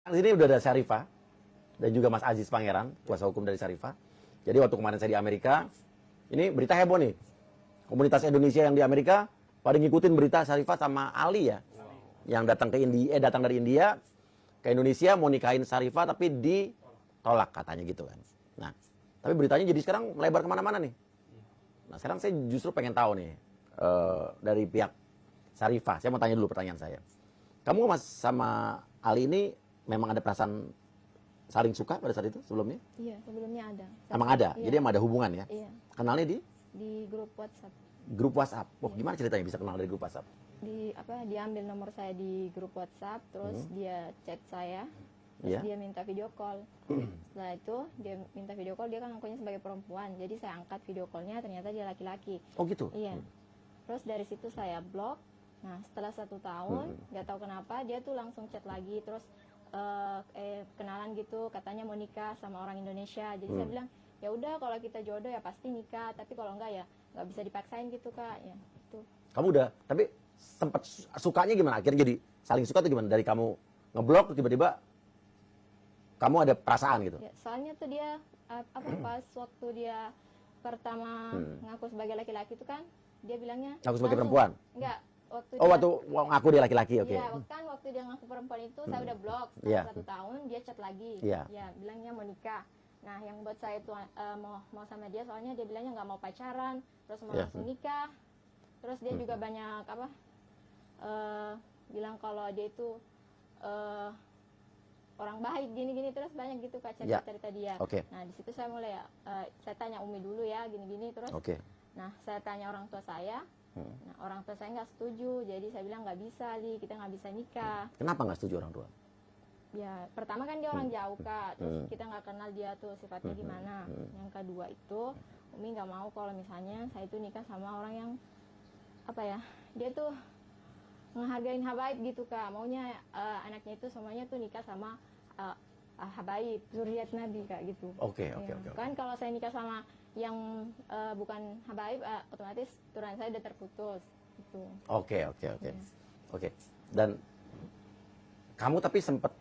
Di sini udah ada Syarifah dan juga Mas Aziz Pangeran, kuasa hukum dari Syarifah. Jadi waktu kemarin saya di Amerika, ini berita heboh nih. Komunitas Indonesia yang di Amerika pada ngikutin berita Syarifah sama Ali ya. Yang datang ke India, datang dari India ke Indonesia mau nikahin Syarifah tapi ditolak katanya gitu kan. Nah, tapi beritanya jadi sekarang melebar kemana-mana nih. Nah, sekarang saya justru pengen tahu nih dari pihak Syarifah. Saya mau tanya dulu pertanyaan saya. Kamu Mas sama Ali ini memang ada perasaan saling suka pada saat itu sebelumnya? Iya, sebelumnya ada. Emang ada? Iya. Jadi emang ada hubungan ya? Iya, Kenalnya di grup WhatsApp. grup WhatsApp. Oh, gimana ceritanya bisa kenal dari grup WhatsApp? Diambil nomor saya di grup WhatsApp, terus dia chat saya, terus Iya. dia minta video call. Setelah itu dia minta video call, dia kan ngakunya sebagai perempuan, jadi saya angkat video callnya, ternyata dia laki-laki. Oh gitu? Iya. Terus dari situ saya blok. Nah, setelah 1 tahun, nggak tahu kenapa dia tuh langsung chat lagi, terus kenalan gitu, katanya mau nikah sama orang Indonesia. Jadi saya bilang, ya udah kalau kita jodoh ya pasti nikah, tapi kalau enggak ya nggak bisa dipaksain gitu kak. Ya itu. Kamu udah, tapi sempat sukanya gimana? Akhirnya jadi saling suka tuh gimana? Dari kamu ngeblok tiba-tiba kamu ada perasaan gitu? Ya, soalnya tuh dia pas waktu dia pertama ngaku sebagai laki-laki itu kan dia bilangnya Ngaku sebagai langsung- perempuan? Enggak, waktu Oh, dia, waktu ngaku dia laki-laki, oke. Iya, waktu dia ngaku perempuan itu saya udah blok. Setelah Iya. 1 tahun dia chat lagi. Iya. Ya, bilangnya mau nikah. Nah, yang buat saya itu mau sama dia soalnya dia bilangnya nggak mau pacaran, terus mau Iya. langsung nikah. Terus dia juga banyak bilang kalau dia itu orang baik gini-gini, terus banyak gitu kak Iya. cerita dia. Oke. Nah, di situ saya mulai saya tanya Umi dulu ya gini-gini, terus Oke. nah saya tanya orang tua saya. Nah, orang tua saya nggak setuju, jadi saya bilang nggak bisa, Li, kita nggak bisa nikah. Kenapa nggak setuju orang tua? Ya, pertama kan dia orang jauh kak, terus kita nggak kenal dia tuh sifatnya gimana. Yang kedua itu, Umi nggak mau kalau misalnya saya itu nikah sama orang yang dia tuh ngehargain habaib gitu kak. Maunya anaknya itu semuanya tuh nikah sama habaib, zuriat Nabi kak gitu. Oke. Ya, kan kalau saya nikah sama yang bukan habaib, otomatis turunan saya udah terputus gitu. Oke. Dan kamu tapi sempat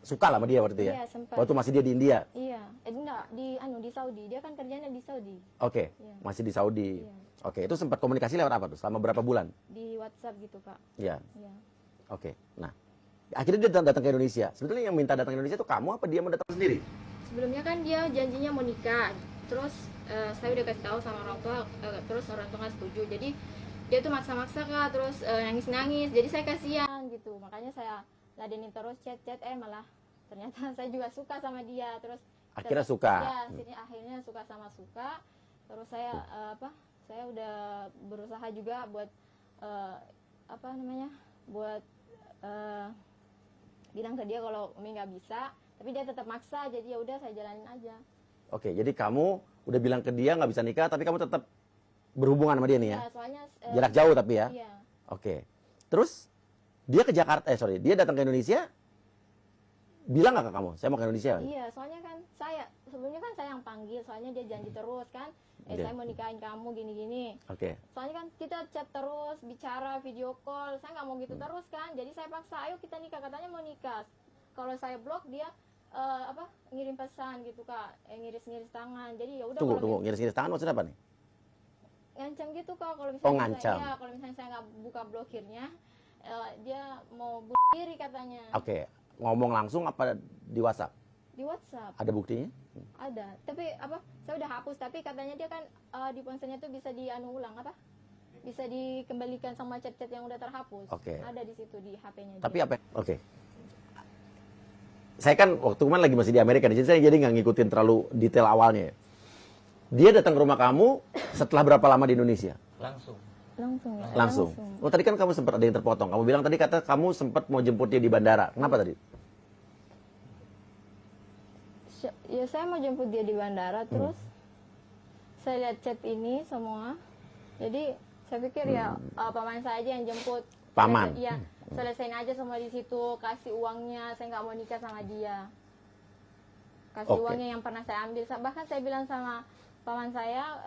suka lah sama dia waktu itu ya? Iya, sempat. Waktu masih dia di India? Iya, enggak di Saudi. Dia kan kerjanya di Saudi. Oke, Iya. masih di Saudi. Iya. Oke, itu sempat komunikasi lewat apa tuh? Selama berapa bulan? Di WhatsApp gitu kak. Iya. Iya. Oke. Nah, akhirnya dia datang ke Indonesia. Sebetulnya yang minta datang ke Indonesia itu kamu apa dia mau datang sendiri? Sebelumnya kan dia janjinya mau nikah. Terus saya udah kasih tahu sama orang tua, terus orang tua nggak setuju. Jadi dia tuh maksa-maksa kak, terus nangis-nangis. Jadi saya kasihan gitu. Makanya saya ladenin terus chat malah ternyata saya juga suka sama dia. Terus Akhirnya suka. Ya, sini akhirnya suka sama suka. Terus saya saya udah berusaha juga buat buat bilang ke dia kalau Umi nggak bisa, tapi dia tetap maksa. Jadi ya udah saya jalanin aja. Oke, jadi kamu udah bilang ke dia nggak bisa nikah, tapi kamu tetap berhubungan sama dia nih ya? Ya, soalnya Jarak jauh tapi ya? iya. Oke. Terus dia ke Jakarta, dia datang ke Indonesia, bilang nggak ke kamu, saya mau ke Indonesia? Iya, soalnya kan sebelumnya kan saya yang panggil, soalnya dia janji terus kan, Oke. saya mau nikahin kamu gini-gini. Oke. Soalnya kan kita chat terus, bicara, video call, saya nggak mau gitu terus kan, jadi saya paksa, ayo kita nikah, katanya mau nikah. Kalau saya blok dia ngirim pesan gitu kak, ngiris-ngiris tangan, jadi ya udah. Tunggu, ngiris-ngiris tangan maksudnya apa nih? Ngancam gitu kak, kalau misalnya ngancam. kalau misalnya saya nggak buka blokirnya, dia mau bunuh diri katanya. Oke, ngomong langsung apa di WhatsApp? Di WhatsApp. Ada buktinya? Ada, tapi saya udah hapus, tapi katanya dia kan di ponselnya tuh bisa ulang bisa dikembalikan sama chat-chat yang udah terhapus. Oke. Ada di situ di HP-nya. Tapi apa? Oke. Saya kan waktu kemarin lagi masih di Amerika, jadi saya nggak ngikutin terlalu detail awalnya. Dia datang ke rumah kamu setelah berapa lama di Indonesia? Langsung. Langsung. Oh tadi kan kamu sempat ada yang terpotong. Kamu bilang tadi kata kamu sempat mau jemput dia di bandara. Kenapa tadi? Ya saya mau jemput dia di bandara, terus saya lihat chat ini semua. Jadi saya pikir ya paman saya aja yang jemput. Paman? Iya, selesain aja semua di situ, kasih uangnya. Saya nggak mau nikah sama dia. Kasih Oke. uangnya yang pernah saya ambil. Bahkan saya bilang sama paman saya,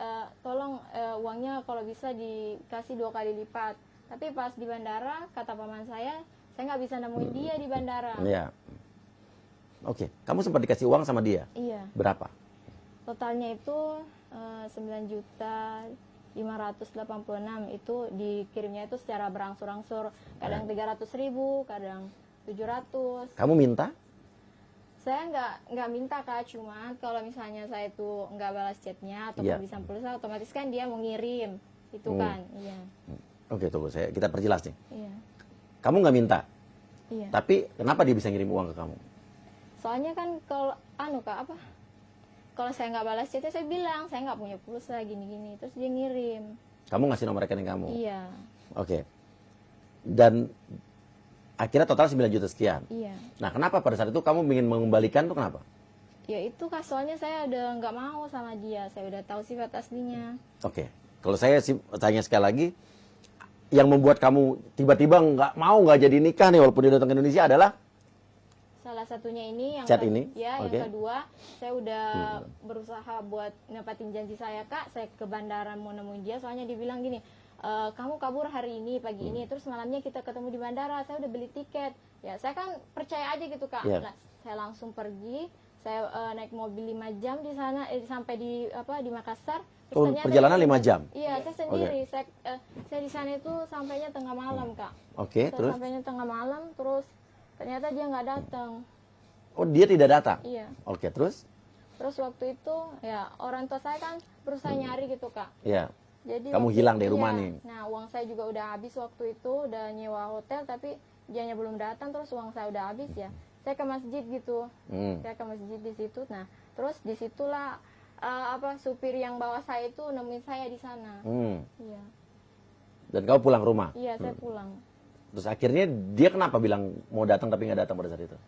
tolong uangnya kalau bisa dikasih 2 kali lipat. Tapi pas di bandara, kata paman saya nggak bisa nemuin dia di bandara. Iya. Oke. Kamu sempat dikasih uang sama dia? Iya. Berapa? Totalnya itu 9.586.000 itu dikirimnya itu secara berangsur-angsur. Kadang 300.000, kadang 700. Kamu minta? Saya nggak minta Kak, cuman kalau misalnya saya itu nggak balas chatnya atau Iya. kehabisan pulsa, otomatis kan dia mau ngirim, itu kan, iya, Oke, tunggu kita perjelas nih. iya, Kamu nggak minta, iya. tapi kenapa dia bisa ngirim uang ke kamu? Soalnya kan kalau Kak apa? Kalau saya nggak balas chatnya saya bilang saya nggak punya pulsa gini-gini, terus dia ngirim. Kamu ngasih nomor rekening kamu? Iya, Oke. Dan akhirnya total 9 juta sekian. iya. Nah, kenapa pada saat itu kamu ingin mengembalikan tuh kenapa? Ya itu Kak, soalnya saya udah nggak mau sama dia, saya udah tahu sifat aslinya. Oke. Kalau saya sih tanya sekali lagi, yang membuat kamu tiba-tiba nggak jadi nikah nih walaupun dia datang ke Indonesia adalah Salah satunya ini yang Chat ini? ya, Oke. yang kedua saya udah berusaha buat nepatin janji saya Kak, saya ke bandara mau nemuin dia, soalnya dia bilang gini, kamu kabur hari ini pagi ini, terus malamnya kita ketemu di bandara, saya udah beli tiket. Ya saya kan percaya aja gitu Kak. Iya. Nah, saya langsung pergi, saya naik mobil 5 jam di sana, sampai di Makassar. Terus Oh, ternyata perjalanan dia- 5 jam? Iya, saya sendiri. Saya di sana itu sampainya tengah malam Kak. Oke, Saya terus? sampainya tengah malam, terus ternyata dia nggak datang. Oh, dia tidak datang? Iya. Oke, terus? Terus waktu itu ya orang tua saya kan berusaha nyari gitu Kak. Ya. Jadi Kamu waktu- hilang dari rumah iya. nih. Nah, uang saya juga udah habis waktu itu, udah nyewa hotel tapi dianya belum datang, terus uang saya udah habis ya. Saya ke masjid gitu. Saya ke masjid di situ. Nah, terus disitulah supir yang bawa saya itu nemuin saya di sana. Iya. Dan kamu pulang ke rumah? Iya, saya pulang. Terus akhirnya dia kenapa bilang mau datang tapi nggak datang pada saat itu?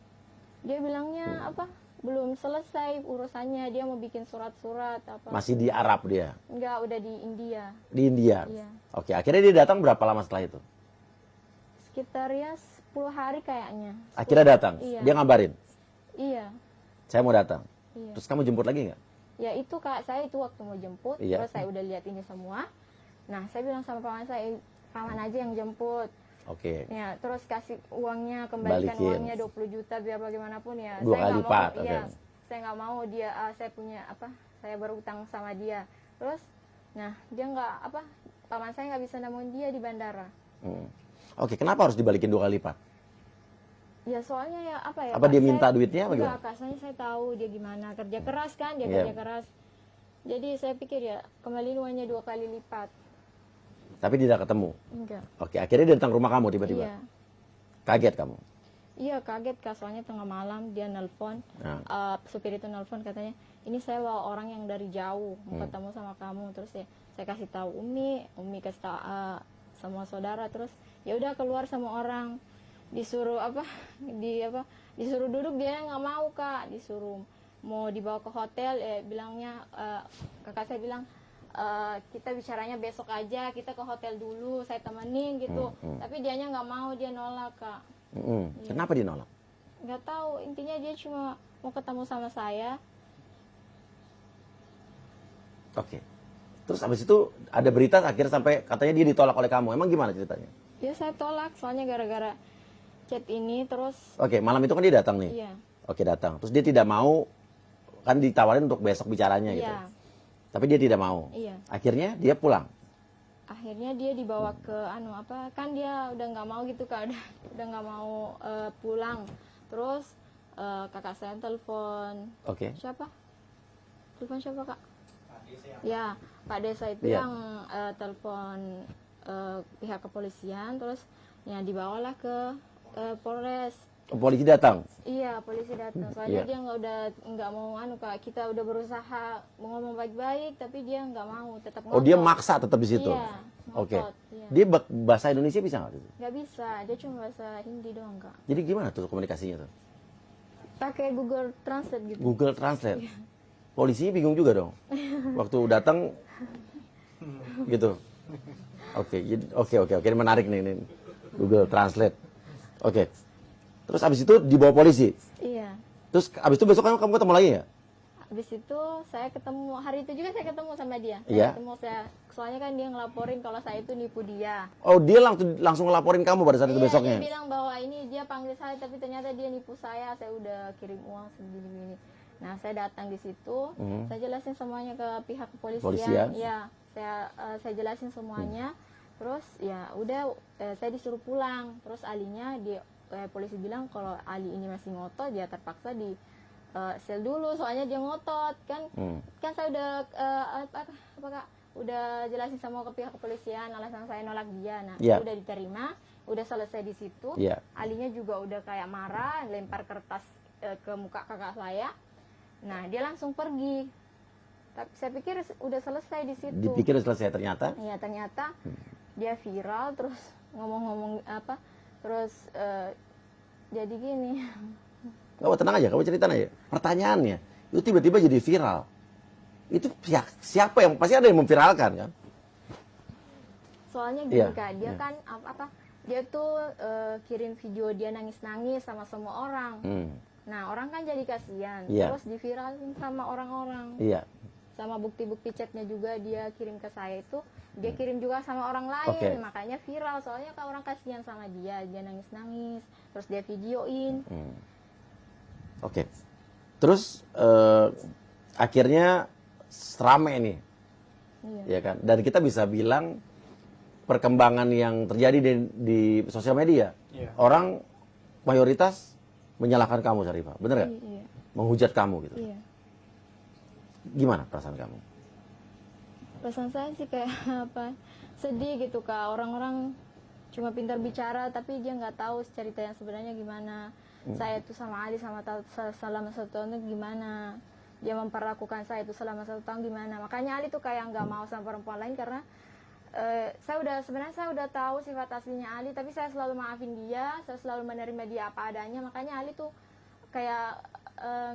Dia bilangnya belum selesai urusannya, dia mau bikin surat-surat apa. Masih di Arab dia? Enggak, udah di India. Di India? Iya. Oke, akhirnya dia datang berapa lama setelah itu? Sekitar ya 10 hari kayaknya. Akhirnya datang? Iya. Dia ngabarin? Iya. Saya mau datang? Iya. Terus kamu jemput lagi nggak? Ya itu Kak, saya itu waktu mau jemput, Iya. terus saya udah lihat ini semua. Nah, saya bilang sama paman saya, paman aja yang jemput. Oke. Ya, terus kasih uangnya, kembalikan Balikin. uangnya 20 juta biar bagaimanapun ya. Dua saya kali nggak lipat, mau, iya, oke. saya nggak mau dia, saya punya saya berutang sama dia. Terus, nah dia nggak paman saya nggak bisa nemuin dia di bandara. Oke, kenapa harus dibalikin 2 kali lipat? Ya soalnya ya Apa dia minta duitnya apa Enggak, gimana? Kak, soalnya saya tahu dia gimana, kerja keras kan, dia Iya. kerja keras. Jadi saya pikir ya kembaliin uangnya 2 kali lipat. Tapi tidak ketemu? Enggak. Oke, akhirnya dia datang ke rumah kamu tiba-tiba? Iya. Kaget kamu? Iya kaget Kak, soalnya tengah malam dia nelpon, Nah. supir itu nelpon katanya, ini saya bawa orang yang dari jauh mau ketemu sama kamu. Terus ya saya kasih tahu Umi kasih tahu semua saudara, terus ya udah keluar sama orang, disuruh disuruh duduk, dia nggak mau Kak, disuruh mau dibawa ke hotel, bilangnya kakak saya bilang, kita bicaranya besok aja, kita ke hotel dulu, saya temenin gitu. Tapi dianya nggak mau, dia nolak Kak. Kenapa dia nolak? Nggak tahu, intinya dia cuma mau ketemu sama saya. Oke. Terus habis itu ada berita akhirnya sampai katanya dia ditolak oleh kamu. Emang gimana ceritanya? Ya saya tolak, soalnya gara-gara chat ini terus. Oke, malam itu kan dia datang nih. Iya. Oke, datang. Terus dia tidak mau, kan ditawarin untuk besok bicaranya gitu. Iya. Tapi dia tidak mau. Iya. Akhirnya dia pulang. Akhirnya dia dibawa ke kan dia udah nggak mau gitu Kak, udah nggak mau pulang. Terus kakak saya telepon. Oke. Siapa? Telepon siapa Kak? Ya, Pak Desa itu Iya. yang telepon pihak kepolisian, terus ya dibawalah ke Polres. Polisi datang. Iya, polisi datang. Soalnya Iya. dia nggak mau Kak. Kita udah berusaha ngomong baik-baik, tapi dia nggak mau, tetap Oh, dia ngotot. maksa tetap di situ. Iya, Oke. ngotot, iya. Dia bahasa Indonesia bisa nggak? Nggak bisa, dia cuma bahasa Hindi doang Kak. Jadi gimana tuh komunikasinya tuh? Pakai Google Translate gitu. Google Translate. Polisi bingung juga dong. Waktu datang gitu. Oke. Ini menarik nih ini. Google Translate. Oke. Terus abis itu dibawa polisi. Iya. Terus abis itu besok kamu ketemu lagi ya? habis itu saya ketemu, hari itu juga saya ketemu sama dia. Iya. Soalnya kan dia ngelaporin kalau saya itu nipu dia. Oh, dia langsung ngelaporin kamu pada saat itu Iya, besoknya? dia bilang bahwa ini dia panggil saya, tapi ternyata dia nipu saya udah kirim uang segini-gini. Nah, saya datang di situ, saya jelasin semuanya ke pihak kepolisian. Iya, saya jelasin semuanya. Terus ya udah, saya disuruh pulang. Terus alinya polisi bilang kalau Ali ini masih ngotot, dia terpaksa di sel dulu, soalnya dia ngotot kan. Kan saya udah udah jelasin sama ke pihak kepolisian alasan saya nolak dia. Nah, udah diterima, udah selesai di situ. Alinya juga udah kayak marah, lempar kertas ke muka kakak saya. Nah, dia langsung pergi. Tapi saya pikir udah selesai di situ. Dipikir selesai, ternyata? Iya, ternyata dia viral, terus ngomong-ngomong terus jadi gini. Kamu tenang aja, kamu cerita aja. Pertanyaannya, itu tiba-tiba jadi viral. Itu siapa yang, pasti ada yang memviralkan kan? Soalnya gini Kak, dia kan dia tuh kirim video dia nangis-nangis sama semua orang. Nah, orang kan jadi kasihan, terus diviralin sama orang-orang. Sama bukti-bukti chatnya juga dia kirim ke saya itu, dia kirim juga sama orang lain, makanya viral. Soalnya kan orang kasihan sama dia nangis-nangis, terus dia videoin. Terus akhirnya rame nih, ya kan? Dan kita bisa bilang perkembangan yang terjadi di sosial media, orang mayoritas menyalahkan kamu, Syarifah, bener nggak? Menghujat kamu gitu. Gimana perasaan kamu? Perasaan saya sih kayak sedih gitu Kak. Orang-orang cuma pintar bicara, tapi dia nggak tahu cerita yang sebenarnya gimana. Saya itu sama Ali selama 1 tahun itu gimana. Dia memperlakukan saya itu selama 1 tahun gimana. Makanya Ali tuh kayak nggak mau sama perempuan lain karena sebenarnya saya udah tahu sifat aslinya Ali, tapi saya selalu maafin dia, saya selalu menerima dia apa adanya. Makanya Ali tuh kayak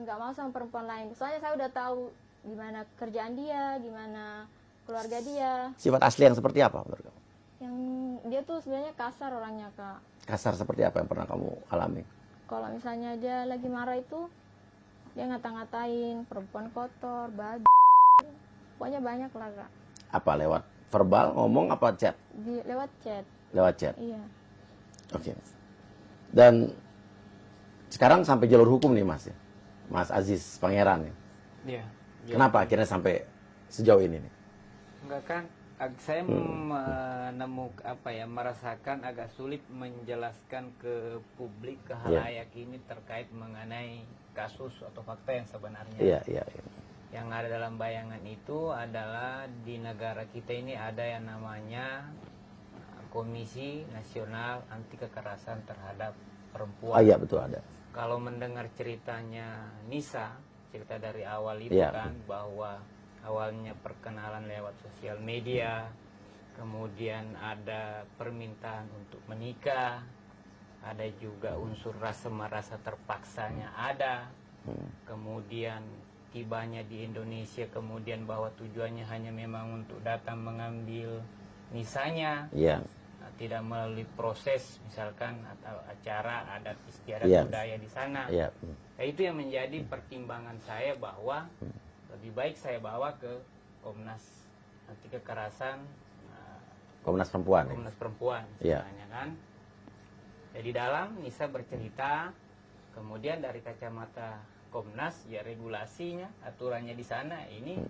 nggak mau sama perempuan lain. Soalnya saya udah tahu gimana kerjaan dia, gimana keluarga dia. Sifat asli yang seperti apa menurut kamu? Yang dia tuh sebenarnya kasar orangnya Kak. Kasar seperti apa yang pernah kamu alami? Kalau misalnya dia lagi marah itu, dia ngata-ngatain perempuan kotor, pokoknya banyak lah Kak. Apa, lewat verbal, ngomong, apa chat? Lewat chat. Lewat chat? Iya. Dan sekarang sampai jalur hukum nih Mas ya? Mas Aziz Pangeran ya? Iya. Kenapa akhirnya sampai sejauh ini nih? Enggak kan, saya merasakan agak sulit menjelaskan ke publik, ke halayak ini terkait mengenai kasus atau fakta yang sebenarnya. Yang ada dalam bayangan itu adalah di negara kita ini ada yang namanya Komisi Nasional Anti Kekerasan Terhadap Perempuan. Iya, betul, ada. Kalau mendengar ceritanya Nisa, cerita dari awal itu kan, bahwa awalnya perkenalan lewat sosial media, kemudian ada permintaan untuk menikah, ada juga unsur merasa terpaksanya ada, kemudian tibanya di Indonesia, kemudian bahwa tujuannya hanya memang untuk datang mengambil Nisanya, tidak melalui proses misalkan atau acara adat istiadat budaya di sana. Nah, itu yang menjadi pertimbangan saya bahwa lebih baik saya bawa ke Komnas Anti Kekerasan, Komnas Perempuan. Komnas Perempuan, istilahnya kan. Jadi dalam Nisa bercerita, kemudian dari kacamata Komnas, ya regulasinya, aturannya di sana ini